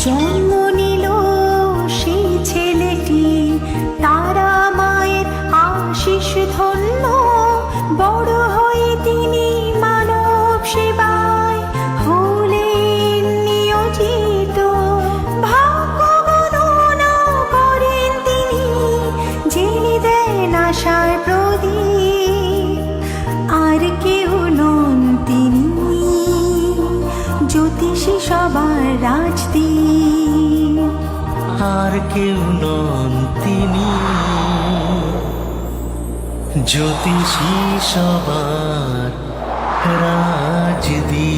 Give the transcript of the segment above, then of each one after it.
জন্ম নিল সেই ছেলেটি, তারা মায়ের আশিস ধন্য, বড় হয়ে তিনি মানব সেবায় হলেন নিয়োজিত। ভাগ্য গণনা করেন তিনি, জেনে দেন আশার প্রদীপ। আর কেউ নন তিনি, জ্যোতিষী সবার রাজদীপ। আর কেউ নন তিনি, জ্যোতিষী সবার রাজদীপ।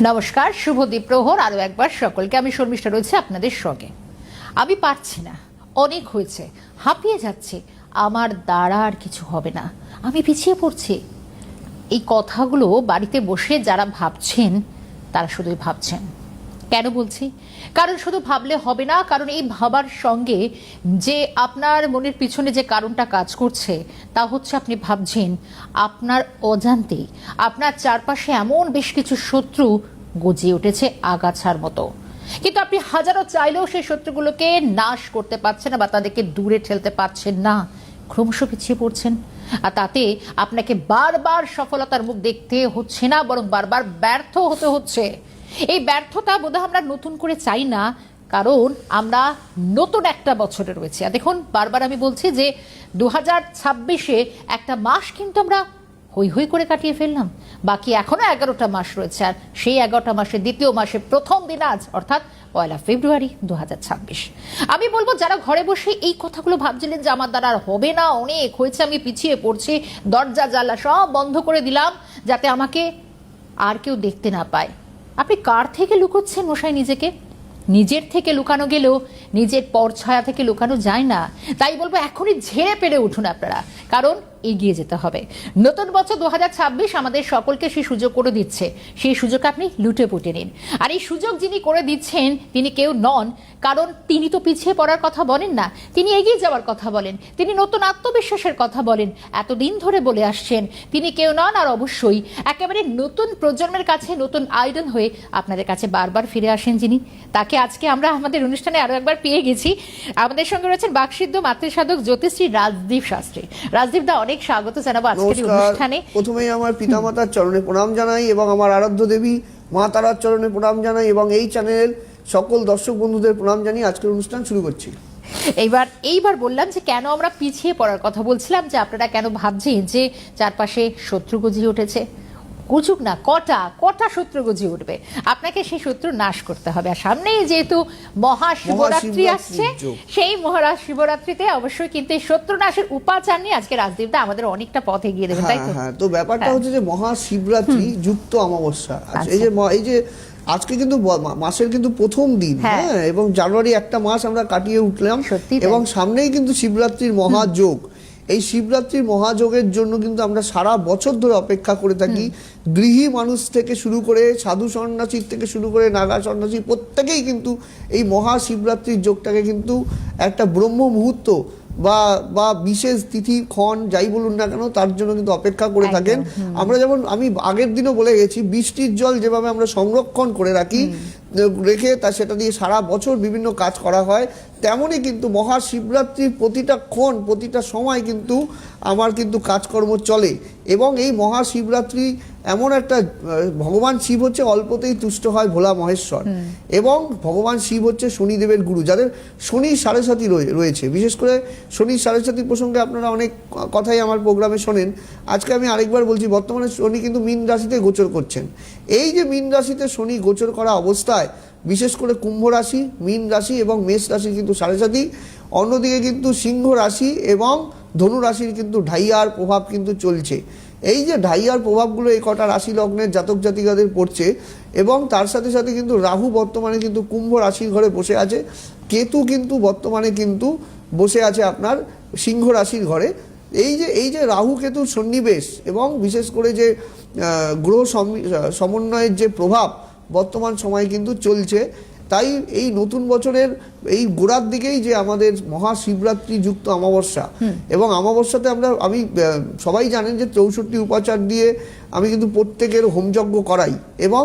নমস্কার, শুভ দ্বীপ্রহর। আরো একবার সকলকে আমি শর্মিষ্ঠা রয়েছে আপনাদের সঙ্গে। আমি পারছি না, অনেক হয়েছে, হাঁপিয়ে যাচ্ছে, আমার দ্বারা আর কিছু হবে না, আমি পিছিয়ে পড়ছি। এই কথাগুলো বাড়িতে বসে যারা ভাবছেন তারা শুধুই ভাবছেন। কেন বলছি? কারণ শুধু ভাবলে হবে না, কারণ এই ভাবার সঙ্গে যে আপনার মনের পিছনে যে কারণটা কাজ করছে তা হচ্ছে আপনি ভাবছেন আপনার অজান্তেই আপনার চারপাশে এমন বেশ কিছু শত্রু গজিয়ে উঠেছে আগাছার মতো, কিন্তু আপনি হাজারো চাইলেও সেই শত্রুগুলোকে নাশ করতে পারছেন না বা তাদেরকে দূরে ঠেলতে পারছেন না, ক্রমশ পিছিয়ে পড়ছেন। আর তাতে আপনাকে বারবার সফলতার মুখ দেখতে হচ্ছে না, বরং বারবার ব্যর্থ হতে হচ্ছে। এই ব্যর্থতা বোধহয় আমরা নতুন করে চাই না, কারণ আমরা নতুন একটা বছরে রয়েছে। আর দেখুন, বারবার আমি বলছি যে 2026-এ একটা মাস কিন্তু আমরা হই হই করে কাটিয়ে ফেললাম, বাকি এখনো 11টা মাস রয়েছে। আর সেই 11টা মাসের দ্বিতীয় মাসের প্রথম দিন আজ, অর্থাৎ 1 ফেব্রুয়ারি 2026। আমি বলবো যারা ঘরে বসে এই কথাগুলো ভাবছিলেন যে আমার দ্বারা আর হবে না, অনেক হয়েছে, আমি পিছিয়ে পড়ছি, দরজা জানলা সব বন্ধ করে দিলাম যাতে আমাকে আর কেউ দেখতে না পায়। আপনি কার থেকে লুকোচ্ছেন মশাই নিজেকে? নিজের থেকে লুকানো গেলেও নিজের পরছায়া থেকে লুকানো যায় না। তাই বলবো এখনই ঝেড়ে পেরে উঠুন আপনারা, কারণ এগিয়ে যেতে হবে। নতুন বছর 2026 আমাদের সকলকে সেই সুযোগ করে দিচ্ছে, সেই সুযোগ আপনি লুটে পুটে নিন। আর এই সুযোগ যিনি করে দিচ্ছেন তিনি কেউ নন, কারণ তিনি তো পিছিয়ে পড়ার কথা বলেন না, তিনি এগিয়ে যাওয়ার কথা বলেন, তিনি নতুন আত্মবিশ্বাসের কথা বলেন, এতদিন ধরে বলে আসছেন। তিনি কেউ নন, আর অবশ্যই একেবারে নতুন প্রজন্মের কাছে নতুন আইডল হয়ে আপনাদের কাছে বারবার ফিরে আসেন যিনি, তাকে আজকে আমরা আমাদের অনুষ্ঠানে আরো একবার পেয়ে গেছি। আমাদের সঙ্গে রয়েছেন বাকসিদ্ধ মাতৃসাধক জ্যোতিষী রাজদীপ শাস্ত্রী। রাজদীপ দা, অনেক স্বাগত জানাবো আজকের এই অনুষ্ঠানে। প্রথমেই আমার পিতামাতার চরণে প্রণাম জানাই এবং আমার আরাধ্য দেবী মা তারার চরণে প্রণাম জানাই এবং এই চ্যানেলের সকল দর্শক বন্ধুদের প্রণাম জানিয়ে আজকের অনুষ্ঠান শুরু করছি। এইবার বললাম যে কেন আমরা পিছিয়ে পড়ার কথা বলছিলাম, যে আপনারা কেন ভাবছেন যে চারপাশে শত্রু গজিয়ে উঠেছে। গুজুক না, কটা শত্রু গজিয়ে উঠবে, আপনাকে সেই শত্রু নাশ করতে হবে। আর সামনেই যেহেতু মহাশিবরাত্রি আসছে, সেই মহাশিবরাত্রিতে অবশ্যই কিন্তু এই শত্রু নাশের উপাচার নিয়ে আজকে রাজদীপদা আমাদের অনেকটা পথ এগিয়ে দেবেন, তাই তো? হ্যাঁ, তো ব্যাপারটা হচ্ছে যে মহাশিবরাত্রি যুক্ত অমাবস্যা, এই যে আজকে কিন্তু মাসের কিন্তু প্রথম দিন, হ্যাঁ, এবং জানুয়ারি একটা মাস আমরা কাটিয়ে উঠলাম এবং সামনেই কিন্তু শিবরাত্রির মহাযোগ। এই শিবরাত্রির মহাযোগের জন্য কিন্তু আমরা সারা বছর ধরে অপেক্ষা করে থাকি। গৃহী মানুষ থেকে শুরু করে সাধু সন্ন্যাসীর থেকে শুরু করে নাগা সন্ন্যাসী প্রত্যেকেই কিন্তু এই মহাশিবরাত্রির যোগটাকে কিন্তু একটা ব্রহ্ম মুহূর্ত বা বিশেষ তিথি ক্ষণ যাই বলুন না কেন তার জন্য কিন্তু অপেক্ষা করে থাকেন। আমরা যেমন আমি আগের দিনও বলে গেছি, বৃষ্টির জল যেভাবে আমরা সংরক্ষণ করে রেখে সেটা দিয়ে সারা বছর বিভিন্ন কাজ করা হয়, তেমনই কিন্তু মহাশিবরাত্রির প্রতিটা ক্ষণ প্রতিটা সময় কিন্তু আমার কিন্তু কাজকর্ম চলে। এবং এই মহাশিবরাত্রি এমন একটা, ভগবান শিব হচ্ছে অল্পতেই তুষ্ট হয় ভোলা মহেশ্বর, এবং ভগবান শিব হচ্ছে শনিদেবের গুরু, যাদের শনির সাড়ে সাথী রয়েছে। বিশেষ করে শনির সাড়ে সাথী প্রসঙ্গে আপনারা অনেক কথাই আমার প্রোগ্রামে শোনেন। আজকে আমি আরেকবার বলছি, বর্তমানে শনি কিন্তু মীন রাশিতে গোচর করছেন। এই যে মীন রাশিতে শনি গোচর করা অবস্থায় বিশেষ করে কুম্ভ রাশি, মীন রাশি এবং মেষ রাশির কিন্তু সাড়ে সাথী, অন্যদিকে কিন্তু সিংহ রাশি এবং ধনু রাশির কিন্তু ঢাইয়ার প্রভাব কিন্তু চলছে। এই যে ঢাইয়ার প্রভাবগুলো এই কটা রাশি লগ্নের জাতক জাতিকাদের পড়ছে, এবং তার সাথে সাথে কিন্তু রাহু বর্তমানে কিন্তু কুম্ভ রাশির ঘরে বসে আছে, কেতু কিন্তু বর্তমানে কিন্তু বসে আছে আপনার সিংহ রাশির ঘরে। এই যে রাহু কেতুর সন্নিবেশ এবং বিশেষ করে যে গ্রহ সমন্বয়ের যে প্রভাব বর্তমান সময়ে কিন্তু চলছে, তাই এই নতুন বছরের এই গোড়ার দিকেই যে আমাদের মহাশিবরাত্রি যুক্ত অমাবস্যা, এবং অমাবস্যাতে আমি সবাই জানেন যে 64 উপাচার দিয়ে আমি কিন্তু প্রত্যেকের হোমযজ্ঞ করাই এবং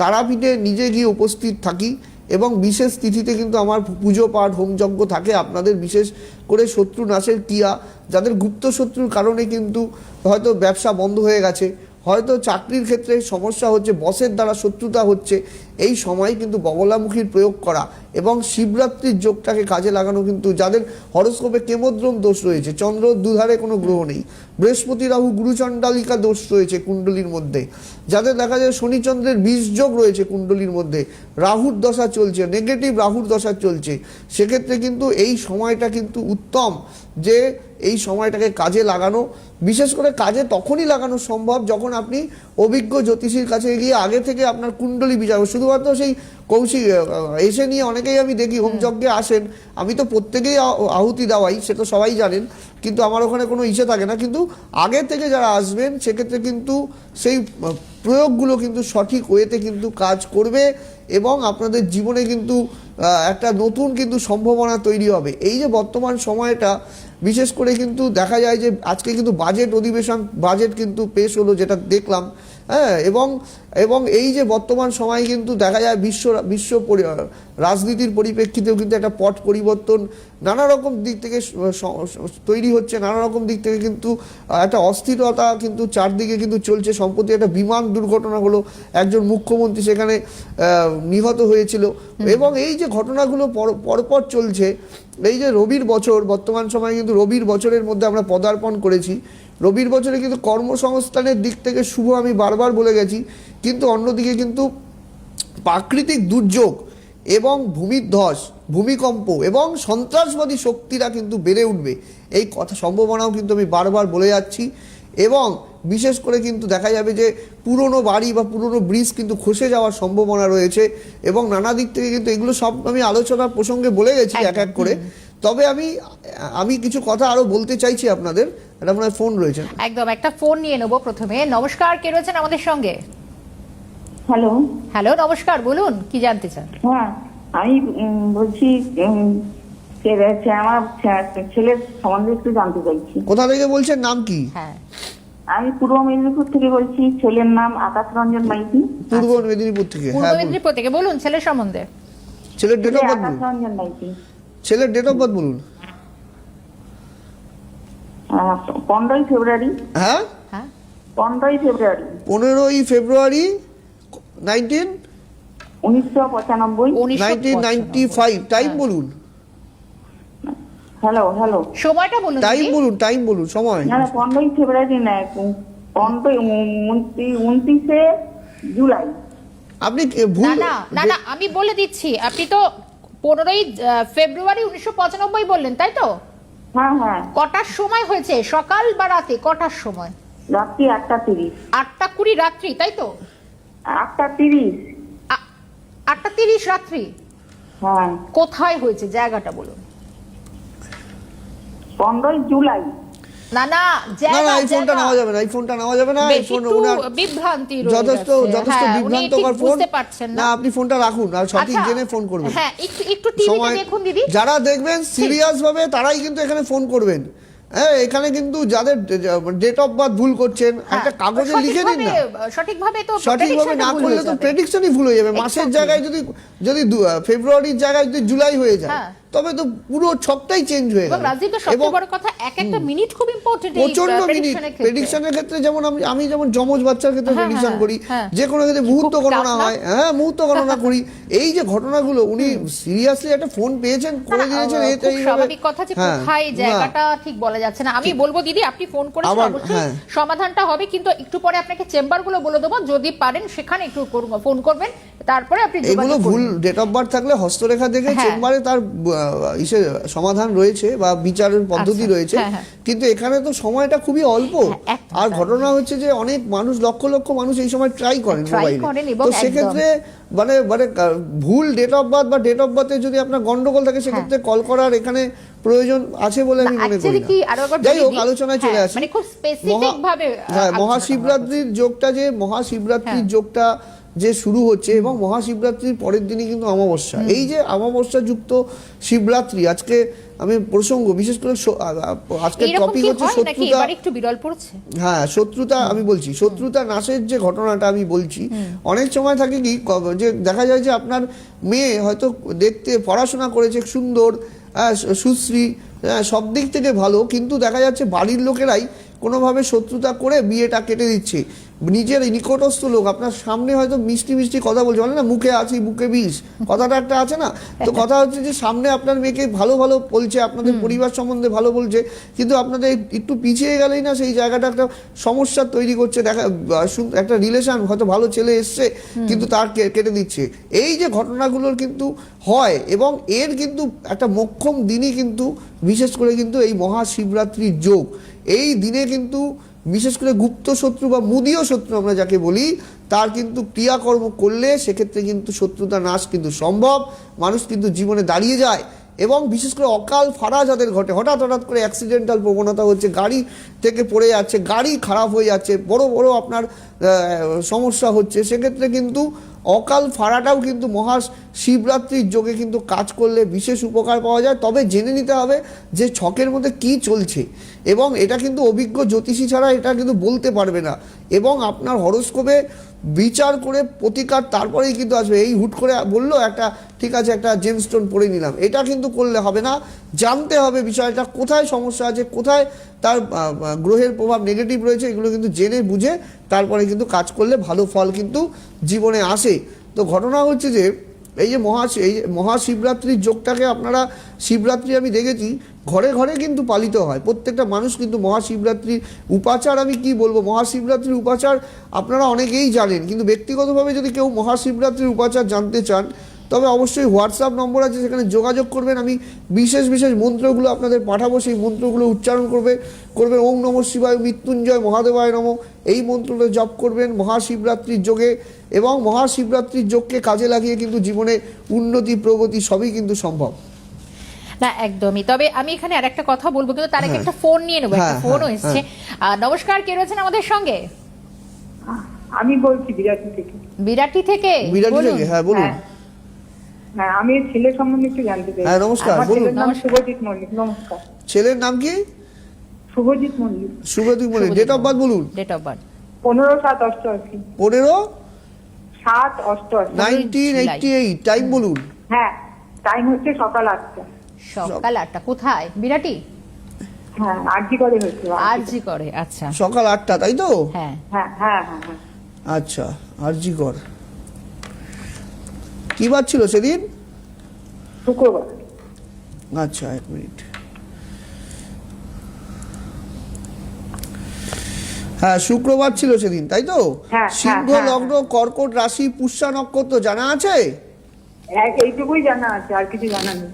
তারাপীঠে নিজে গিয়ে উপস্থিত থাকি, এবং বিশেষ তিথিতে কিন্তু আমার পুজো পাঠ হোমযজ্ঞ থাকে। আপনাদের বিশেষ করে শত্রু নাশের ক্রিয়া, যাদের গুপ্ত শত্রুর কারণে কিন্তু হয়তো ব্যবসা বন্ধ হয়ে গেছে, হয়তো চাকরির ক্ষেত্রে সমস্যা হচ্ছে, বসের দ্বারা শত্রুতা হচ্ছে, এই সময় কিন্তু বগলামুখীর প্রয়োগ করা এবং শিবরাত্রির যোগটাকে কাজে লাগানো, কিন্তু যাদের হরস্কোপে কেমদ্রম দোষ রয়েছে, চন্দ্র দুধারে কোনো গ্রহ নেই, বৃহস্পতি রাহু গুরুচণ্ডালিকা দোষ রয়েছে কুণ্ডলীর মধ্যে, যাদের দেখা যায় শনিচন্দ্রের বীজযোগ রয়েছে কুণ্ডলীর মধ্যে, রাহুর দশা চলছে, নেগেটিভ রাহুর দশা চলছে, সেক্ষেত্রে কিন্তু এই সময়টা কিন্তু উত্তম যে এই সময়টাকে কাজে লাগানো। বিশেষ করে কাজে তখনই লাগানো সম্ভব যখন আপনি অভিজ্ঞ জ্যোতিষীর কাছে গিয়ে আগে থেকে আপনার কুণ্ডলী বিচার, শুধুমাত্র সেই কৌশিক এসে নিয়ে অনেকেই আমি দেখি হোমযজ্ঞে আসেন, আমি তো প্রত্যেকেই আহুতি দেওয়াই, সে তো সবাই জানেন, কিন্তু আমার ওখানে কোনো ইচ্ছে থাকে না, কিন্তু আগে থেকে যারা আসবেন সেক্ষেত্রে কিন্তু সেই প্রয়োগগুলো কিন্তু সঠিক ওয়েতে কিন্তু কাজ করবে এবং আপনাদের জীবনে কিন্তু একটা নতুন কিন্তু সম্ভাবনা তৈরি হবে। এই যে বর্তমান সময়টা বিশেষ করে কিন্তু দেখা যায় যে আজকে কিন্তু বাজেট অধিবেশন, বাজেট কিন্তু পেশ হলো, যেটা দেখলাম, হ্যাঁ, এবং এই যে বর্তমান সময় কিন্তু দেখা যায় বিশ্ব রাজনীতির পরিপ্রেক্ষিতেও কিন্তু একটা পট পরিবর্তন নানা রকম দিক থেকে তৈরি হচ্ছে, নানা রকম দিক থেকে কিন্তু একটা অস্থিরতা কিন্তু চারদিকে কিন্তু চলছে। সম্প্রতি একটা বিমান দুর্ঘটনা হলো, একজন মুখ্যমন্ত্রী সেখানে নিহত হয়েছিল, এবং এই যে ঘটনাগুলো পরপর চলছে, এই যে রবির বছর, বর্তমান সময়ে কিন্তু রবির বছরের মধ্যে আমরা পদার্পণ করেছি। রবির বছরে কিন্তু কর্মসংস্থানের দিক থেকে শুভ আমি বারবার বলে গেছি, কিন্তু অন্যদিকে কিন্তু প্রাকৃতিক দুর্যোগ এবং ভূমিধ্বস, ভূমিকম্প এবং সন্ত্রাসবাদী শক্তিরা কিন্তু বেড়ে উঠবে, এই কথা সম্ভাবনাও কিন্তু আমি বারবার বলে যাচ্ছি। এবং বিশেষ করে কিন্তু দেখা যাবে যে পুরনো বাড়ি বা পুরনো ব্রিজ কিন্তু খসে যাওয়ার সম্ভাবনা রয়েছে, এবং নানা দিক থেকে কিন্তু এগুলো সব আমি আলোচনার প্রসঙ্গে বলে গেছি এক এক করে। তবে আমি কিছু কথা আরো বলতে চাইছি আপনাদের। এটা মনে হয় ফোন রয়েছে, একদম একটা ফোন নিয়ে নেবো প্রথমে। নমস্কার, কে রয়েছেন আমাদের সঙ্গে? হ্যালো হ্যালো, নমস্কার, বলুন কি জানতে চান? হ্যাঁ, আমি বলছি আমার ছেলের সম্বন্ধে একটু জানতে চাইছি। কোথা থেকে বলছেন, নাম কি? হ্যাঁ, আমি পূর্ব মেদিনীপুর থেকে বলছি, ছেলের নাম আকাশ রঞ্জন মাইতি। পূর্ব মেদিনীপুর থেকে? পূর্ব হ্যাঁ, মেদিনীপুর থেকে বলুন ছেলের সম্বন্ধে। ছেলের ডেট অফ বার্থ আকাশ বলুন। রঞ্জন মাইতি। ছেলের ডেট অফ বার্থ বলুন। 15ই ফেব্রুয়ারি। হ্যাঁ, হ্যাঁ, 15ই ফেব্রুয়ারি 15ই ফেব্রুয়ারি 1995। 1995। টাইম বলুন, হ্যালো হ্যালো, সময়টা বলুন। টাইম বলুন, সময়। না 15ই ফেব্রুয়ারি না, 29শে জুলাই। আপনি না ভুল। না না না, আমি বলে দিচ্ছি, আপনি তো 15ই ফেব্রুয়ারি 1995 বললেন, তাই তো? হ্যাঁ হ্যাঁ। কটার সময় হয়েছে, সকাল বা রাতে, কটার সময়? রাত্রি 8:30। 8:20 রাত্রি, তাই তো? 8:30। 8:30 রাত্রি। হ্যাঁ। কোথায় হয়েছে, জায়গাটা বলুন। 15ই জুলাই। না না, না না, এই ফোনটা নেওয়া যাবে না, এই ফোনটা নেওয়া যাবে না, এই ফোন বিভ্রান্তি যথেষ্ট বিভ্রান্তকর ফোন। না, আপনি ফোনটা রাখুন আর সঠিক জেনে ফোন করবেন। হ্যাঁ, একটু টিভিতে দেখুন দিদি। যারা দেখবেন সিরিয়াস ভাবে তারাই কিন্তু এখানে ফোন করবেন। হ্যাঁ, এখানে কিন্তু যাদের ডেট অফ বার্থ ভুল করছেন, একটা কাগজে লিখে দিন না। সঠিকভাবে না করলে তো প্রেডিকশনই ভুল হয়ে যাবে। মাসের জায়গায় যদি ফেব্রুয়ারির জায়গায় যদি জুলাই হয়ে যায়, তবে তো পুরো ছকটাই চেঞ্জ হয়ে গেল। এবং বড় কথা, এক একটা মিনিট খুব ইম্পর্টেন্ট। প্রচন্ড মিনিট প্রেডিকশনের ক্ষেত্রে, যেমন আমি যেমন যমজ বাচ্চার ক্ষেত্রে প্রেডিকশন করি, যে কোনো ক্ষেত্রে মুহূর্ত গণনা হয়, হ্যাঁ মুহূর্ত গণনা করি। এই যে ঘটনাগুলো উনি সিরিয়াসলি একটা ফোন পেয়েছেন, করে দিয়েছেন, খুব স্বাভাবিক কথা যে কোথায় জায়গাটা ঠিক বলা যাচ্ছে না। আমি বলবো দিদি, আপনি ফোন করেছেন, অবশ্যই সমাধানটা হবে, কিন্তু একটু পরে আপনাকে চেম্বারগুলো বলে দেবো, যদি পারেন সেখানে একটু ফোন করবেন, তারপরে আপনি এগুলো ভুল ডেট অফ বার্থ থাকলে হস্তরেখা দেখে চেম্বারে তার সমাধান রয়েছে বা বিচারের পদ্ধতি রয়েছে, কিন্তু এখানে তো সময়টা খুবই অল্প। আর ঘটনা হচ্ছে যে অনেক মানুষ, লক্ষ লক্ষ মানুষ এই সময় ট্রাই করেন মোবাইলে, তো সেক্ষেত্রে মানে ভুল ডেট অফ বার্থ বা ডেট অফ বার্থে যদি আপনার গন্ডগোল থাকে, সেক্ষেত্রে কল করার এখানে প্রয়োজন আছে বলে আমি মনে করি না। যাই হোক, আলোচনায় চলে আসি। মহাশিবরাত্রির যোগটা যে শুরু হচ্ছে এবং মহাশিবরাত্রির পরের দিনই কিন্তু অমাবস্যা। এই যে অমাবস্যা যুক্ত শিবরাত্রি, আজকে আমি প্রসঙ্গ বিশেষ করে আজকের এরকম টপিক কি হচ্ছে হয় নাকি শত্রুতা। এবার একটু বিরল পড়ছে? হ্যাঁ, শত্রুতা আমি বলছি, শত্রুতা নাশের যে ঘটনাটা আমি বলছি, অনেক সময় থাকে কি যে দেখা যায় যে আপনার মেয়ে হয়তো দেখতে পড়াশোনা করেছে সুন্দর, সুশ্রী, সব দিক থেকে ভালো, কিন্তু দেখা যাচ্ছে বাড়ির লোকেরাই কোনোভাবে শত্রুতা করে বিয়েটা কেটে দিচ্ছে। নিজের নিকটস্থ লোক আপনার সামনে হয়তো মিষ্টি মিষ্টি কথা বলছে, বলে না মুখে আছি বুকে বিষ, কথাটা একটা আছে না? তো কথা হচ্ছে যে সামনে আপনার মেয়েকে ভালো ভালো বলছে, আপনাদের পরিবার সম্বন্ধে ভালো বলছে, কিন্তু আপনাদের একটু পিছিয়ে গেলেই না সেই জায়গাটা একটা সমস্যা তৈরি করছে। দেখা একটা রিলেশন হয়তো ভালো ছেলে এসছে কিন্তু তার কেটে দিচ্ছে। এই যে ঘটনাগুলোর কিন্তু হয় এবং এর কিন্তু একটা মোক্ষম দিনই কিন্তু বিশেষ করে কিন্তু এই মহাশিবরাত্রির যোগ। এই দিনে কিন্তু বিশেষ করে গুপ্ত শত্রু বা মুদীয় শত্রু আমরা যাকে বলি, তার কিন্তু ক্রিয়াকর্ম করলে সেক্ষেত্রে কিন্তু শত্রুতা নাশ কিন্তু সম্ভব। মানুষ কিন্তু জীবনে দাঁড়িয়ে যায় এবং বিশেষ করে অকাল ফাড়া যাদের ঘটে, হঠাৎ হঠাৎ করে অ্যাক্সিডেন্টাল প্রবণতা হচ্ছে, গাড়ি থেকে পড়ে যাচ্ছে, গাড়ি খারাপ হয়ে যাচ্ছে, বড় বড় আপনার সমস্যা হচ্ছে, সেক্ষেত্রে কিন্তু অকাল ফাড়াটাও কিন্তু মহাশিবরাত্রির যোগে কিন্তু কাজ করলে বিশেষ উপকার পাওয়া যায়। তবে জেনে নিতে হবে যে ছকের মধ্যে কি চলছে এবং এটা কিন্তু অভিজ্ঞ জ্যোতিষী ছাড়া এটা কিন্তু বলতে পারবে না এবং আপনার হরোস্কোপে বিচার করে প্রতিকার তারপরেই কিন্তু আসবে। এই হুট করে বললো একটা ঠিক আছে একটা জেমস্টোন পরে নিলাম, এটা কিন্তু করলে হবে না। জানতে হবে বিষয়টা কোথায় সমস্যা আছে, কোথায় তার গ্রহের প্রভাব নেগেটিভ রয়েছে, এগুলো কিন্তু জেনে বুঝে তারপরে কিন্তু কাজ করলে ভালো ফল কিন্তু জীবনে আসে। তো ঘটনা হচ্ছে যে এই যে মহাশিবরাত্রির যোগটাকে আপনারা, শিবরাত্রি আমি দেখেছি ঘরে ঘরে কিন্তু পালিত হয়, প্রত্যেকটা মানুষ কিন্তু মহাশিবরাত্রির উপাচার, আমি কি বলবো, মহাশিবরাত্রির উপাচার আপনারা অনেকেই জানেন, কিন্তু ব্যক্তিগতভাবে যদি কেউ মহাশিবরাত্রির উপাচার জানতে চান তবে অবশ্যই হোয়াটসঅ্যাপ নম্বর আছে, সেখানে যোগাযোগ করবেন। আমি বিশেষ বিশেষ মন্ত্রগুলো আপনাদের পাঠাবো, সেই মন্ত্রগুলো উচ্চারণ করবেন ওং নমঃ শিবায়, মৃত্যুঞ্জয় মহাদেবায় নমঃ, এই মন্ত্রটা জপ করবেন মহাশিবরাত্রির যোগে এবং মহাশিবরাত্রির যোগকে কাজে লাগিয়ে কিন্তু জীবনে উন্নতি প্রগতি সবই কিন্তু সম্ভব। না একদমই। তবে আমি এখানে আরেকটা কথা বলবো, কিন্তু তার আগে একটা ফোন নিয়ে নেবো। একটা ফোনও এসছে। নমস্কার, কে রয়েছেন আমাদের সঙ্গে? আমি বলছি বিরাটি থেকে। বিরাটি থেকে? বিরাটি থেকে, হ্যাঁ বলুন। হ্যাঁ, আমি ছেলে সম্বন্ধে একটু জানতে চাই। হ্যাঁ নমস্কার, বলুন। ছেলের নাম শুভজিৎ মল্লিক। নমস্কার। ছেলের নাম কি? Subhajit Mallick. Subhajit Mallick. Date of birth বলুন। Date of birth 15/7/88। 15/7/88। 1988। টাইম বলুন। হ্যাঁ, টাইম হচ্ছে সকাল 8টা। সকাল 8টা। কোথায়? বিরাটি? হ্যাঁ, আরজি করে হচ্ছে। আরজি করে, আচ্ছা। সকাল 8টা, তাই তো? হ্যাঁ হ্যাঁ হ্যাঁ হ্যাঁ হ্যাঁ। আচ্ছা, আরজি কর। কি বার ছিল সেদিন? শুক্রবার। আচ্ছা, এক মিনিট। হ্যাঁ, শুক্রবার ছিল সেদিন, তাই তো? সিংহ লগ্ন, কর্কট রাশি, পুষ্যা নক্ষত্র জানা আছে? এইটুকুই জানা আছে, আর কিছু জানা নেই।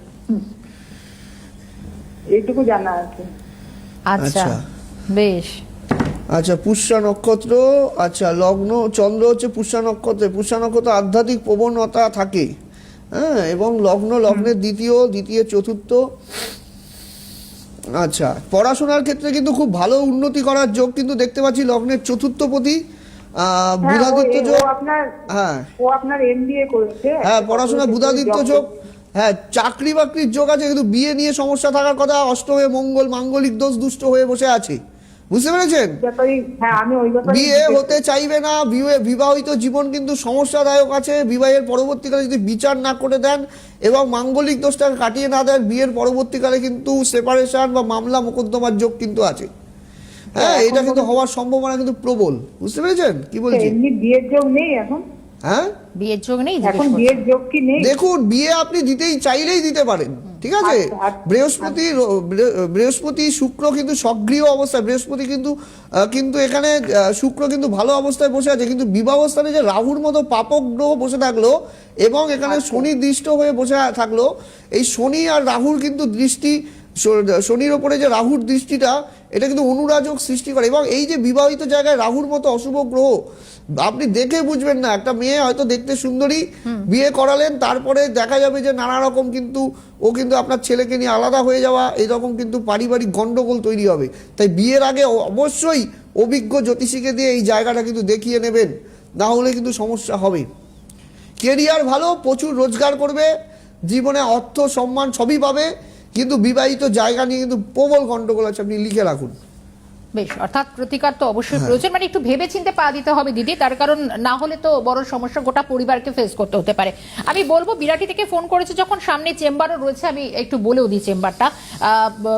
এইটুকু জানা আছে। আচ্ছা, বেশ। আচ্ছা, পুষ্যা নক্ষত্র, আচ্ছা লগ্ন, চন্দ্র হচ্ছে পুষ্যা নক্ষত্রে। পুষ্যা নক্ষত্র আধ্যাত্মিক প্রবণতা থাকে, হ্যাঁ, এবং লগ্নের দ্বিতীয় চতুর্থ। আচ্ছা, পড়াশোনার ক্ষেত্রে কিন্তু খুব ভালো উন্নতি করার যোগ কিন্তু দেখতে পাচ্ছি লগ্নের চতুর্থপতি বুধাদিত্য যোগ। হ্যাঁ, ও আপনার এমবিএ করেছে। হ্যাঁ, পড়াশোনা বুধাদিত্য যোগ। হ্যাঁ, চাকরি বাকরির যোগ আছে, কিন্তু বিয়ে নিয়ে সমস্যা থাকার কথা। অষ্টমে মঙ্গল, মাঙ্গলিক দোষ দুষ্ট হয়ে বসে আছে, বুঝতে পেরেছেন? বিয়ে হতে চাইবে না, বিবাহিত জীবন কিন্তু সমস্যাদায়ক আছে। বিবাহের পরবর্তীকালে যদি বিচার না করে দেন এবং মাঙ্গলিক দোষটাকে কাটিয়ে না দেন, বিয়ের পরবর্তীকালে কিন্তু সেপারেশন বা মামলা মোকদ্দমার যোগ কিন্তু আছে। হ্যাঁ, এটা কিন্তু হওয়ার সম্ভাবনা কিন্তু প্রবল, বুঝতে পেরেছেন কি বলছি? বিয়ের যোগ নেই এখন। হ্যাঁ, বিয়ের যোগ নেই। এখন বিয়ের যোগ কি নেই? দেখুন, বিয়ে আপনি দিতেই চাইলেই দিতে পারেন, ঠিক আছে? বৃহস্পতি শুক্র কিন্তু সক্রিয় অবস্থায়, বৃহস্পতি কিন্তু এখানে শুক্র কিন্তু ভালো অবস্থায় বসে আছে, কিন্তু বিবাহস্থানে যে রাহুর মতো পাপক গ্রহ বসে থাকলো এবং এখানে শনি দৃষ্ট হয়ে বসে থাকলো, এই শনি আর রাহুর কিন্তু দৃষ্টি, শনির ওপরে যে রাহুর দৃষ্টিটা, এটা কিন্তু অনুরাজক সৃষ্টি করে। এবং এই যে বিবাহিত জায়গায় রাহুর মতো অশুভ গ্রহ, আপনি দেখে বুঝবেন না। একটা মেয়ে হয়তো দেখতে সুন্দরী, বিয়ে করালেন, তারপরে দেখা যাবে যে নানা রকম কিন্তু ও কিন্তু আপনার ছেলেকে নিয়ে আলাদা হয়ে যাওয়া, এরকম কিন্তু পারিবারিক গন্ডগোল তৈরি হবে। তাই বিয়ের আগে অবশ্যই অভিজ্ঞ জ্যোতিষীকে দিয়ে এই জায়গাটা কিন্তু দেখিয়ে নেবেন, না হলে কিন্তু সমস্যা হবে। কেরিয়ার ভালো, প্রচুর রোজগার করবে, জীবনে অর্থ সম্মান সবই পাবে, কিন্তু বিবাহিত জায়গা নিয়ে কিন্তু প্রবল গন্ডগোল আছে, আপনি লিখে রাখুন। বেশ, অর্থাৎ প্রতিকার তো অবশ্যই প্রয়োজন, মানে একটু ভেবে চিন্তে পা দিতে হবে দিদি, তার কারণ না হলে তো বড় সমস্যা গোটা পরিবারকে ফেস করতে হতে পারে। আমি বলবো বিরাটি থেকে ফোন করেছে যখন, সামনে চেম্বারও রয়েছে, আমি একটু বলেও দিই চেম্বারটা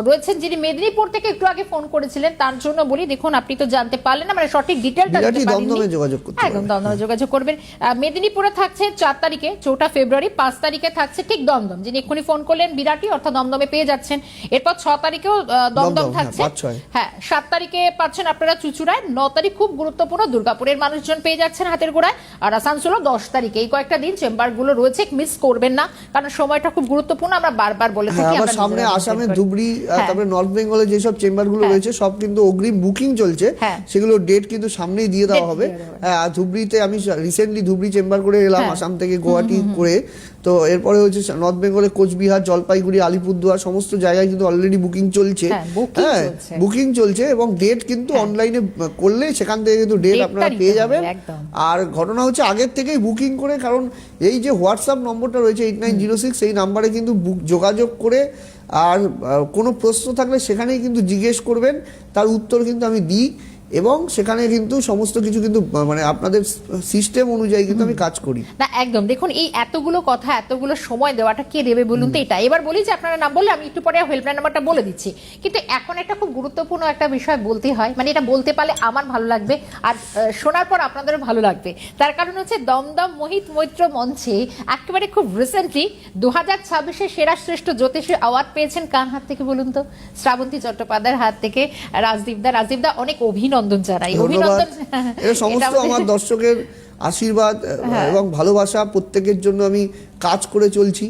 রয়েছেন যিনি মেদিনীপুর থেকে একটু আগে ফোন করেছিলেন, তার জন্য বলি দেখুন আপনি তো জানতে পারলেন না, মানে সঠিক ডিটেলটা বিরাটি দমদমে যোগাযোগ করতে হবে। একদম দমদমে যোগাযোগ করবেন। মেদিনীপুরে থাকছে 4 তারিখে 4টা ফেব্রুয়ারি, 5 তারিখে থাকছে ঠিক দমদম, যিনি এক্ষুনি ফোন করলেন বিরাটি, অর্থাৎ দমদমে পেয়ে যাচ্ছেন। এরপর 6 তারিখেও দমদম থাকছে, হ্যাঁ 7 তারিখে পাচ্ছেন আপনারা চুচুড়ায়, 9 তারিখ খুব গুরুত্বপূর্ণ দুর্গাপুরের মানুষজন পেয়ে যাচ্ছেন হাতের গোড়ায়, আর আসানসোল 10 তারিখে। এই কয়েকটা দিন চেম্বারগুলো রয়েছে, মিস করবেন না, কারণ সময়টা খুব গুরুত্বপূর্ণ, আমরা বারবার বলে থাকি। আমার সামনে আসামে ধুবড়ি, তারপরে নর্থ বেঙ্গলে যেসব চেম্বারগুলো রয়েছে সব কিন্তু অগ্রিম বুকিং চলছে, সেগুলো ডেট কিন্তু সামনেই দিয়ে দেওয়া হবে। হ্যাঁ, ধুবড়িতে আমি রিসেন্টলি ধুবড়ি চেম্বার করে এলাম আসাম থেকে, গুয়াহাটি করে। তো এরপরে হচ্ছে নর্থ বেঙ্গলে কোচবিহার, জলপাইগুড়ি, আলিপুরদুয়ার সমস্ত জায়গায় কিন্তু অলরেডি বুকিং চলছে। হ্যাঁ, বুকিং চলছে এবং ডেট কিন্তু অনলাইনে করলে সেখান থেকে কিন্তু ডেট আপনারা পেয়ে যাবেন। আর ঘটনা হচ্ছে আগের থেকেই বুকিং করে, কারণ এই যে হোয়াটসঅ্যাপ নম্বরটা রয়েছে 8906, এই নাম্বারে কিন্তু যোগাযোগ করে, আর কোনো প্রশ্ন থাকলে সেখানেই কিন্তু জিজ্ঞেস করবেন, তার উত্তর কিন্তু আমি দিই, এবং সেখানে কিন্তু সমস্ত কিছু কিন্তু মানে আপনাদের সিস্টেম অনুযায়ী কিন্তু আমি কাজ করি। না একদম, দেখুন এই এতগুলো কথা, এতগুলো সময় দেওয়াটা কে দেবে বলুন তো? এটা এবার বলি যে আপনারা নাম বললে আমি একটু পরে হেল্পলাইন নাম্বারটা বলে দিচ্ছি, কিন্তু এখন একটা খুব গুরুত্বপূর্ণ একটা বিষয় বলতে হয়, মানে এটা বলতে পারলে আমার ভালো লাগবে আর শোনার পর আপনাদেরও ভালো লাগবে। তার কারণ হচ্ছে দমদম মোহিত মৈত্র মঞ্চে একেবারে খুব রিসেন্টলি 2026-এ সেরা শ্রেষ্ঠ জ্যোতিষী অ্যাওয়ার্ড পেয়েছেন কার হাত থেকে বলুন তো? শ্রাবন্তী চট্টোপাধ্যায়ের হাত থেকে। রাজদীপদা অনেক অভিনন্দন জানাই। অভিনন্দন। এটা সমস্ত আমার দর্শকের আশীর্বাদ এবং ভালোবাসা, প্রত্যেকের জন্য আমি কাজ করে চলছি,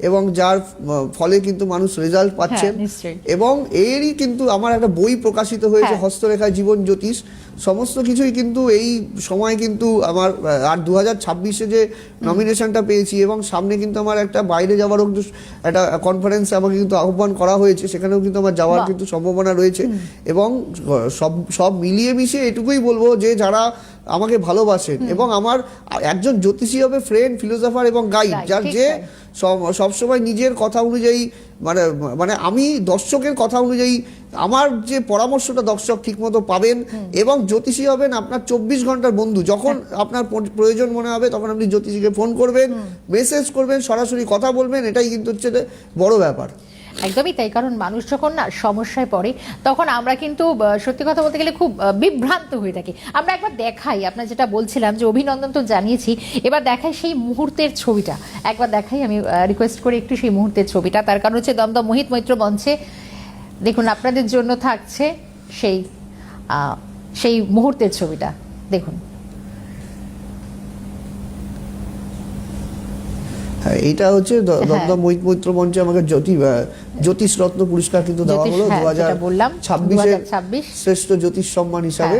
এবং যার ফলে কিন্তু মানুষ রেজাল্ট পাচ্ছেন। এবং এরই কিন্তু আমার একটা বই প্রকাশিত হয়েছে, হস্তরেখায় জীবন জ্যোতিষ। সমস্ত কিছুই কিন্তু এই সময় কিন্তু আমার, আর 2026-এ যে নমিনেশনটা পেয়েছি, এবং সামনে কিন্তু আমার একটা বাইরে যাওয়ারও কিন্তু একটা কনফারেন্সে আমাকে কিন্তু আহ্বান করা হয়েছে, সেখানেও কিন্তু আমার যাওয়ার কিন্তু সম্ভাবনা রয়েছে। এবং সব মিলিয়ে মিশিয়ে এটুকুই বলবো যে যারা আমাকে ভালোবাসেন, এবং আমার একজন জ্যোতিষী হবে ফ্রেন্ড, ফিলোসফার এবং গাইড, যার যে সবসময় নিজের কথা অনুযায়ী, মানে আমি দর্শকের কথা অনুযায়ী আমার যে পরামর্শটা দর্শক ঠিকমতো পাবেন, এবং জ্যোতিষী হবেন আপনার 24 ঘন্টার বন্ধু। যখন আপনার প্রয়োজন মনে হবে তখন আপনি জ্যোতিষীকে ফোন করবেন, মেসেজ করবেন, সরাসরি কথা বলবেন, এটাই কিন্তু হচ্ছে বড় ব্যাপার। একদমই তাই, কারণ মানুষ যখন না সমস্যায় পড়ে তখন আমরা কিন্তু সত্যি কথা বলতে গেলে খুব বিভ্রান্ত হয়ে থাকি। আমরা একবার দেখাই, আপনার যেটা বলছিলাম যে অভিনন্দন তো জানিয়েছি, এবার দেখাই সেই মুহূর্তের ছবিটা, একবার দেখাই, আমি রিকোয়েস্ট করি একটু সেই মুহূর্তের ছবিটা। তার কারণ হচ্ছে দমদম মোহিত মৈত্র মঞ্চে দেখুন আপনাদের জন্য থাকছে সেই মুহূর্তের ছবিটা, দেখুন। হ্যাঁ, এটা হচ্ছে দমদম মোহিত মৈত্র মঞ্চে আমাকে জ্যোতিষ রত্ন পুরস্কার কিন্তু দেওয়া হলো 2026 শ্রেষ্ঠ জ্যোতিষ সম্মান হিসাবে।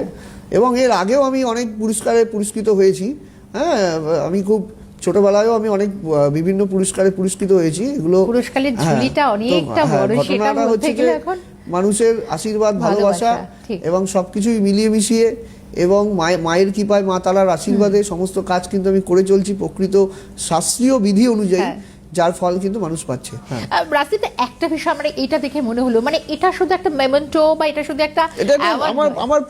এবং এর আগেও আমি অনেক পুরস্কারে পুরস্কৃত হয়েছি। হ্যাঁ, আমি খুব ছোটবেলায়ও আমি অনেক বিভিন্ন পুরস্কারে পুরস্কৃত হয়েছি। এগুলো পুরস্কারের ঝুলিটা অনেকটা বড়, সেটা বলতে গেলে এখন মানুষের আশীর্বাদ, ভালোবাসা এবং সবকিছুই মিলিয়ে মিশিয়ে, এবং মায়ের কৃপায়, মা তারার আশীর্বাদে সমস্ত কাজ কিন্তু আমি করে চলছি প্রকৃত শাস্ত্রীয় বিধি অনুযায়ী, যার ফল কিন্তু মানুষ পাচ্ছে। রাজদীপ, একটা বিষয় আমার এটা দেখে মনে হলো, মানে এটা শুধু একটা মেমেন্টো বা এটা শুধু একটা আমার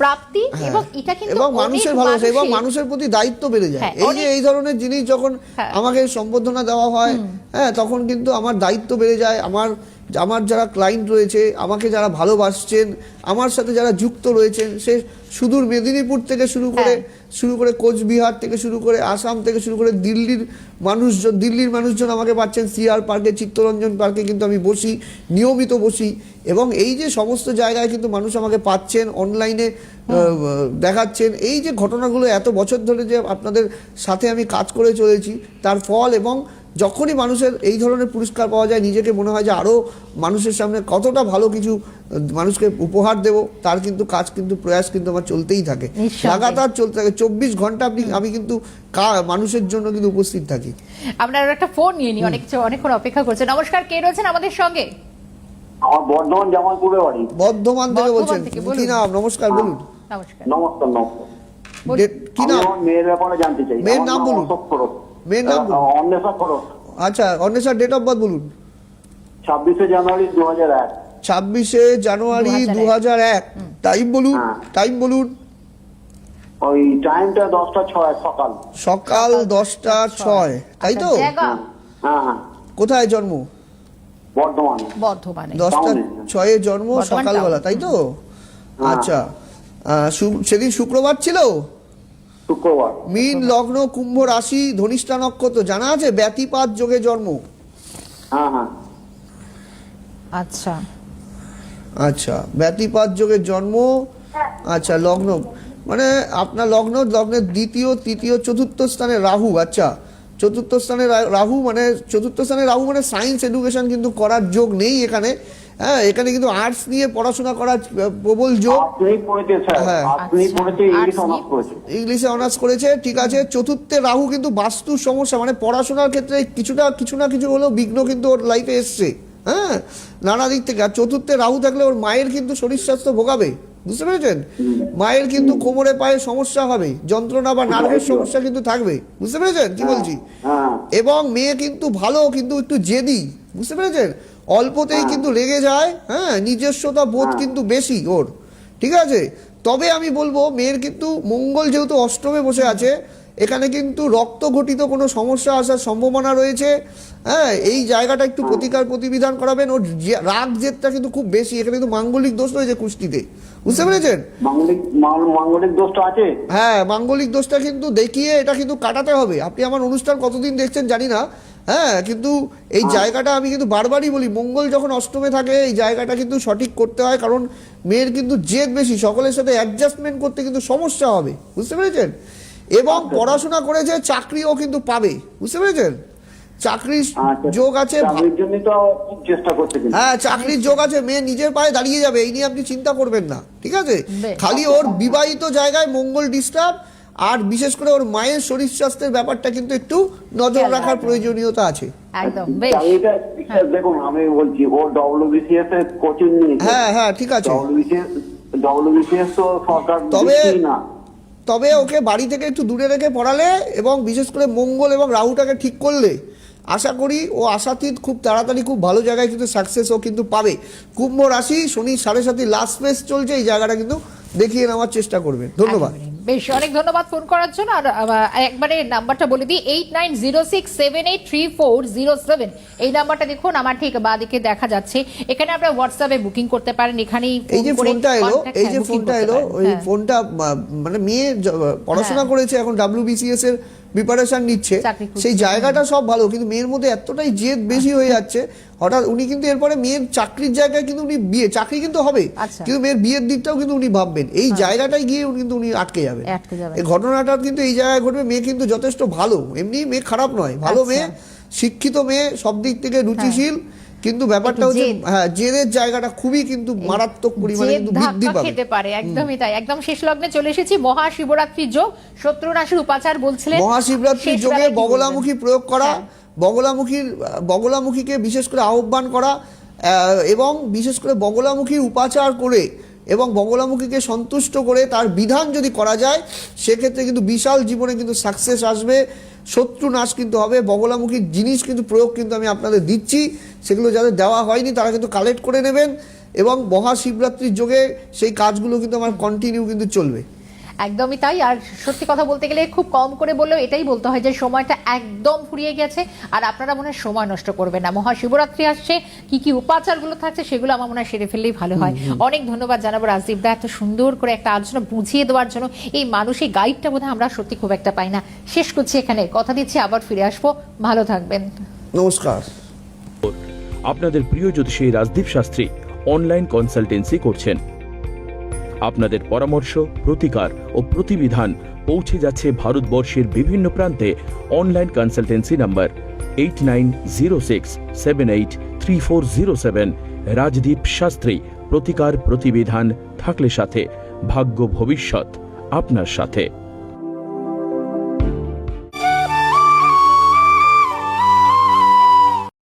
প্রাপ্তি, এবং এটা কিন্তু এবং মানুষের ভালোবাসা এবং মানুষের প্রতি দায়িত্ব বেড়ে যায়। এই যে এই ধরনের জিনিস যখন আমাকে সম্বোধনা দেওয়া হয়, হ্যাঁ, তখন কিন্তু আমার দায়িত্ব বেড়ে যায়। আমার যারা ক্লায়েন্ট রয়েছে, আমাকে যারা ভালোবাসছেন, আমার সাথে যারা যুক্ত রয়েছেন, সে সুদূর মেদিনীপুর থেকে শুরু করে কোচবিহার থেকে শুরু করে আসাম থেকে শুরু করে দিল্লির মানুষজন আমাকে পাচ্ছেন। সিআর পার্কে, চিত্তরঞ্জন পার্কে কিন্তু আমি নিয়মিত বসি, এবং এই যে সমস্ত জায়গায় কিন্তু মানুষ আমাকে পাচ্ছেন, অনলাইনে দেখাচ্ছেন। এই যে ঘটনাগুলো এত বছর ধরে যে আপনাদের সাথে আমি কাজ করে চলেছি, তার ফল। এবং যখনই মানুষের এই ধরনের পুরস্কার পাওয়া যায়, নিজেকে মনে হয় যে আরও মানুষের সামনে কতটা ভালো কিছু মানুষকে উপহার দেব, তার কিন্তু কাজ কিন্তু প্রয়াস কিন্তু আমার চলতেই থাকে, লাগাতার চলতে থাকে। 24 ঘন্টা আমি কিন্তু মানুষের জন্য কিন্তু উপস্থিত থাকি। আপনার একটা ফোন নিয়ে নি, অনেকক্ষণ অপেক্ষা করছেন। নমস্কার, কে রয়েছেন আমাদের সঙ্গে? আমার বর্ধমান জামালপুরে বাড়ি। বর্ধমান থেকে বলছেন, কি নাম? নমস্কার, বলুন। নমস্কার। কি আমি নাম? আমার মেয়ের ব্যাপারে জানতে চাই। মেয়ের আমার নাম বলুন। অশোক খরচ। মেয়ের নাম বলুন। অন্বেষা খরচ। আচ্ছা, অন্বেষার ডেট অফ বার্থ বলুন। 26শে জানুয়ারি 2001। 26শে জানুয়ারি 2001। টাইম বলুন। হ্যাঁ। টাইম বলুন। ওই টাইমটা 10টা 6 সকাল। সকাল 10টা 6, তাই তো? আচ্ছা, জায়গা? হ্যাঁ হ্যাঁ, কোথায় জন্ম? বর্ধমানে। বর্ধমানে। 10টা 6 জন্ম, বর্ধমান সকালবেলা, টাউন। তাই তো? হ্যাঁ। আচ্ছা, সেদিন শুক্রবার ছিল। শুক্রবার। মীন লগ্ন, কুম্ভ রাশি, ধনিষ্ঠা নক্ষত্র, জানা আছে? ব্যতিপাত যোগে জন্ম। হ্যাঁ হ্যাঁ। আচ্ছা, আচ্ছা, ব্যতিপাত যোগে জন্ম। আচ্ছা, লগ্ন মানে আপনার লগ্নের দ্বিতীয়, তৃতীয়, চতুর্থ স্থানে রাহু। আচ্ছা, চতুর্থ স্থানে রাহু মানে সায়েন্স এডুকেশন কিন্তু করার যোগ নেই এখানে। হ্যাঁ, এখানে কিন্তু আর্টস নিয়ে পড়াশোনা করার প্রবল যোগ। আপনি পড়েছে স্যার, হ্যাঁ। আপনি পড়েছে, ইংলিশ আচ্ছা, অনার্স করেছে। ইংলিশে অনার্স করেছে, ঠিক আছে। চতুর্থে রাহু কিন্তু বাস্তু সমস্যা, মানে পড়াশোনার ক্ষেত্রে কিছু না কিছু হলেও বিঘ্ন কিন্তু ওর লাইফে এসছে। হ্যাঁ, নানা দিক থেকে। আর চতুর্থে রাহু থাকলে ওর মায়ের কিন্তু শরীর স্বাস্থ্য ভোগাবে, বুঝতে পেরেছেন? মায়ের কিন্তু কোমরে পায়ে সমস্যা হবে, যন্ত্রণা বা নার্ভের সমস্যা কিন্তু থাকবে, বুঝতে পেরেছেন কি বলছি? হ্যাঁ। এবং মেয়ে কিন্তু ভালো, কিন্তু একটু জেদি, বুঝতে পেরেছেন? অল্পতেই কিন্তু রেগে যায়। হ্যাঁ, নিজস্বতা বোধ কিন্তু বেশি ওর, ঠিক আছে? তবে আমি বলবো মেয়ের কিন্তু মঙ্গল যেহেতু অষ্টমে বসে আছে, এখানে কিন্তু রক্ত ঘটিত কোনো সমস্যা আসার সম্ভাবনা রয়েছে। হ্যাঁ, এই জায়গাটা একটু প্রতিকার প্রতিবিধান করাবেন। ওর রাগ জেদটা কিন্তু খুব বেশি। এখানে কিন্তু মাঙ্গলিক দোষ রয়েছে কুষ্টিতে, বুঝতে পেরেছেন? মাঙ্গলিক দোষটা আছে। হ্যাঁ, মাঙ্গলিক দোষটা কিন্তু দেখিয়ে এটা কিন্তু কাটাতে হবে। আপনি আমার অনুষ্ঠান কতদিন দেখছেন জানি না। হ্যাঁ, কিন্তু এই জায়গাটা আমি কিন্তু বারবারই বলি, মঙ্গল যখন অষ্টমে থাকে এই জায়গাটা কিন্তু সঠিক করতে হয়। কারণ মেয়ের কিন্তু জেদ বেশি, সকলের সাথে অ্যাডজাস্টমেন্ট করতে কিন্তু সমস্যা হবে, বুঝতে পেরেছেন? এবং পড়াশোনা করেছে, চাকরিও কিন্তু পাবে, বুঝতে পেরেছেন? চাকরির যোগ আছে। চাকরির জন্য তো খুব চেষ্টা করছে কিন্তু। হ্যাঁ, চাকরির যোগ আছে। মেয়ে নিজের পায়ে দাঁড়িয়ে যাবে, এই নিয়ে আপনি চিন্তা করবেন না, ঠিক আছে? বেশ। খালি ওর বিবাহিত জায়গায় মঙ্গল ডিস্টার্ব, আর বিশেষ করে ওর মায়ের শরীর স্বাস্থ্যের ব্যাপারটা কিন্তু একটু নজর রাখার প্রয়োজনীয়তা আছে। একদম বেশ। চাকরিটা দেখুন, আমি বলছি ও WBCS এর কোচিং নিয়েছে। হ্যাঁ হ্যাঁ, ঠিক আছে। WBCS তো সরকার তবে- দিচ্ছেই না। তবে ওকে বাড়ি থেকে একটু দূরে রেখে পড়ালে এবং বিশেষ করে মঙ্গল এবং রাহুটাকে ঠিক করলে আশা করি ও আশাতীত খুব তাড়াতাড়ি খুব ভালো জায়গায় কিন্তু সাকসেস ও কিন্তু পাবে। কুম্ভ রাশি, শনি 7.5 লাস্ট ফেজ চলছে, এই জায়গাটা কিন্তু দেখিয়ে নেওয়ার চেষ্টা করবেন। ধন্যবাদ। বেশ, অনেক ধন্যবাদ ফোন করার জন্য। আর একবারে নাম্বারটা বলে দিই, 8906783407। এই নাম্বারটা দেখুন, আমার ঠিক বাঁদিকে দেখা যাচ্ছে। এখানে আপনারা হোয়াটসঅ্যাপে বুকিং করতে পারেন। এখানেই এই যে ফোনটা এলো, ওই ফোনটা মানে মেয়ে পড়াশোনা করেছে, এখন WBCS এর প্রিপারেশন নিচ্ছে, সেই জায়গাটা সব ভালো, কিন্তু মেয়ের মধ্যে এতটাই জেদ বেশি হয়ে যাচ্ছে। হঠাৎ উনি কিন্তু এরপরে মেয়ের চাকরির জায়গায় কিন্তু উনি চাকরি কিন্তু হবে, কিন্তু মেয়ের বিয়ের দিকটাও কিন্তু উনি ভাববেন। এই জায়গাটায় গিয়ে কিন্তু উনি আটকে যাবেন। এই ঘটনাটা কিন্তু এই জায়গায় ঘটবে। মেয়ে কিন্তু যথেষ্ট ভালো, এমনি মেয়ে খারাপ নয়, ভালো মেয়ে, শিক্ষিত মেয়ে, সব দিক থেকে রুচিশীল, কিন্তু ব্যাপারটা হচ্ছে হ্যাঁ, জেদের জায়গাটা খুবই কিন্তু মারাত্মক পরিমাণে কিন্তু বৃদ্ধি খেতে পারে। একদমই তাই। একদম শেষ লগ্নে চলে এসেছি। মহাশিবরাত্রি যোগ, শত্রুনাশের উপাচার বলছিলেন। মহাশিবরাত্রি যোগে বগলামুখী প্রয়োগ করা, বগলামুখীকে বিশেষ করে আহ্বান করা, এবং বিশেষ করে বগলামুখীর উপাচার করে এবং বগলামুখীকে সন্তুষ্ট করে তার বিধান যদি করা যায়, সেক্ষেত্রে কিন্তু বিশাল জীবনে কিন্তু সাকসেস আসবে, শত্রু নাশ কিন্তু হবে। বগলামুখীর জিনিস কিন্তু প্রয়োগ কিন্তু আমি আপনাদের দিচ্ছি, সেগুলো যাদের দেওয়া হয়নি তারা কিন্তু কালেক্ট করে নেবেন। এবং মহাশিবরাত্রির যোগে সেই কাজগুলো কিন্তু আমার কন্টিনিউ কিন্তু চলবে। একদমই তাই। আর সত্যি কথা বলতে গেলে খুব কম করে বললেও এটাই বলতে হয় যে সময়টা একদম ফুরিয়ে গেছে। আর আপনারা মনে হয় সময় নষ্ট করবেন না। মহাশিবরাত্রি আসছে, কি কি উপাচারগুলো থাকছে সেগুলো আমার মনে হয় সেরে ফেললেই ভালো হয়। অনেক ধন্যবাদ জানাবো রাজদীপ দা, এত সুন্দর করে একটা আলোচনা বুঝিয়ে দেওয়ার জন্য। এই মানসিক গাইডটা বোধহয় আমরা সত্যি খুব একটা পাই না। শেষ করছি এখানে, কথা দিচ্ছি আবার ফিরে আসবো। ভালো থাকবেন, নমস্কার। আপনাদের প্রিয় জ্যোতিষী রাজদীপ শাস্ত্রী অনলাইন কনসালটেন্সি করছেন। আপনাদের পরামর্শ, প্রতিকার ও প্রতিবিধান পৌঁছে যাচ্ছে ভারতবর্ষের বিভিন্ন প্রান্তে। Online consultancy number 8906783407। Rajdeep Shastri, প্রতিকার প্রতিবিধান থাকলে সাথে, ভাগ্য ভবিষ্যৎ আপনার সাথে।